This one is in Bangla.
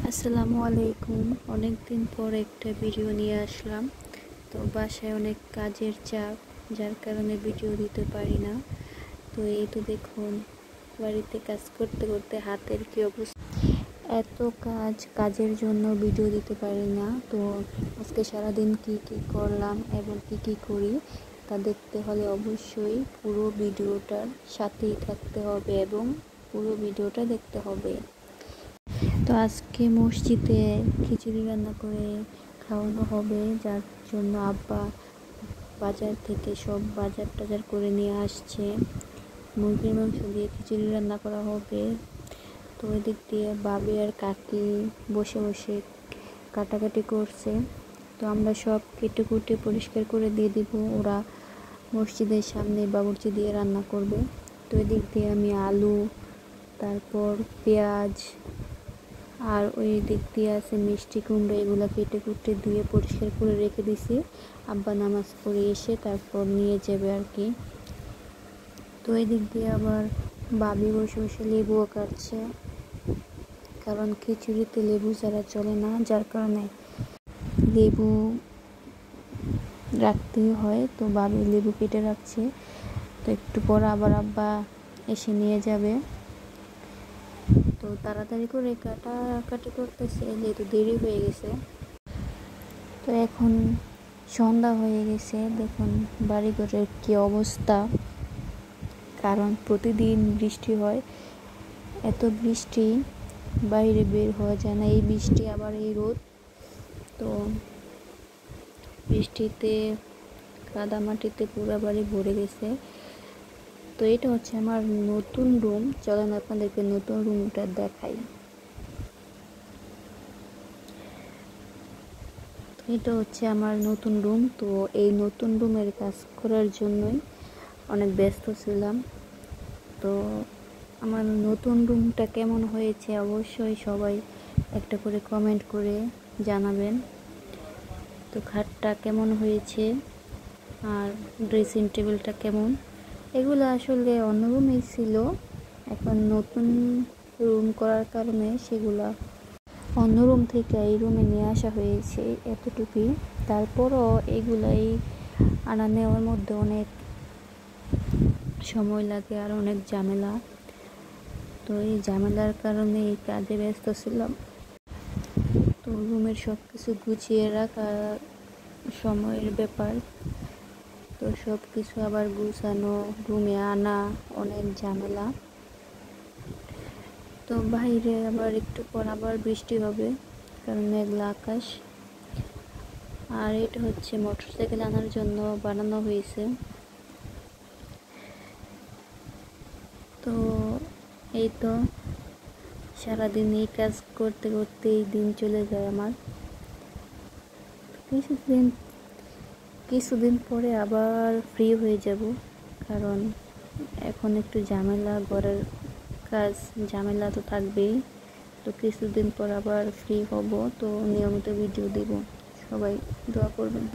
আসসালামু আলাইকুম। অনেক দিন পর একটা ভিডিও নিয়ে আসলাম। তো বাসায় অনেক কাজের চাপ, যার কারণে ভিডিও দিতে পারি না। তো এই তো দেখুন, বাড়িতে কাজ করতে করতে হাতের কি অবস্থা। এত কাজের জন্য ভিডিও দিতে পারি না। তো আজকে সারাদিন কি কি করলাম এবং কি কি করি তা দেখতে হলে অবশ্যই পুরো ভিডিওটার সাথেই থাকতে হবে এবং পুরো ভিডিওটা দেখতে হবে। তো আজকে মসজিদে খিচুড়ি রান্না করে খাওয়ানো হবে, যার জন্য আব্বা বাজার থেকে সব বাজার টাজার করে নিয়ে আসছে। মুরগির মাংস দিয়ে খিচুড়ি রান্না করা হবে। তো ওই দিক দিয়ে বাবি আর কাকি বসে বসে কাটাকাটি করছে। তো আমরা সব কেটে কুটে পরিষ্কার করে দিয়ে দিব, ওরা মসজিদের সামনে বাবুর্চি দিয়ে রান্না করবে। তো ওই দিক দিয়ে আমি আলু, তারপর পেঁয়াজ, আর ওই দিক দিয়ে আছে মিষ্টি কুমড়ো, এগুলো কেটে কুটে ধুয়ে পরিষ্কার করে রেখে দিছি। আব্বা নামাজ পড়ে এসে তারপর নিয়ে যাবে আর কি। তো এই দিক দিয়ে আবার বাবি বসে বসে লেবুও কাটছে, কারণ খিচুড়িতে লেবু ছাড়া চলে না, যার কারণে লেবু রাখতেই হয়। তো বাবি লেবু কেটে রাখছে। তো একটু পর আবার আব্বা এসে নিয়ে যাবে। তো তাড়াতাড়ি করে কাটাকাটি করতেছে, যেহেতু দেরি হয়ে গেছে। তো এখন সন্ধ্যা হয়ে গেছে, দেখুন বাড়িঘরের কি অবস্থা, কারণ প্রতিদিন বৃষ্টি হয়। এত বৃষ্টি, বাইরে বের হওয়া যায় না। এই বৃষ্টি আবার এই রোদ, তো বৃষ্টিতে কাদামাটিতে পুরো বাড়ি ভরে গেছে। তো এটা হচ্ছে আমার নতুন রুম। চলেন আপনাদেরকে নতুন রুমটা দেখাই। এটা হচ্ছে আমার নতুন রুম। তো এই নতুন রুমের কাজ করার জন্যই অনেক ব্যস্ত ছিলাম। তো আমার নতুন রুমটা কেমন হয়েছে অবশ্যই সবাই একটা করে কমেন্ট করে জানাবেন। তো খাটটা কেমন হয়েছে আর ড্রেসিং টেবিলটা কেমন, এগুলো আসলে অন্য রুমেই ছিল, এখন নতুন রুম করার কারণে সেগুলা অন্য রুম থেকে এই রুমে নিয়ে আসা হয়েছে এতটুকুই। তারপরও এগুলাই আনা নেওয়ার মধ্যে অনেক সময় লাগে আর অনেক ঝামেলা। তো এই ঝামেলার কারণে এই কাজে ব্যস্ত ছিলাম। তো রুমের সব কিছু গুছিয়ে রাখা সময়ের ব্যাপার। তো সব কিছু আবার গুছানো, রুমে আনা অনেক ঝামেলা। তো বাইরে আবার একটু পর আবার বৃষ্টি হবে, কারণ মেঘলা আকাশ। আর এটা হচ্ছে মোটরসাইকেল আনার জন্য বানানো হয়েছে। তো এই তো সারাদিন এই কাজ করতে করতেই দিন চলে যায় আমার। কিছুদিন পরে আবার ফ্রি হয়ে যাব, কারণ এখন একটু ঝামেলা, ঘরের কাজ ঝামেলা তো থাকবেই। তো কিছুদিন পর আবার ফ্রি হব, তো নিয়মিত ভিডিও দেব। সবাই দোয়া করবেন।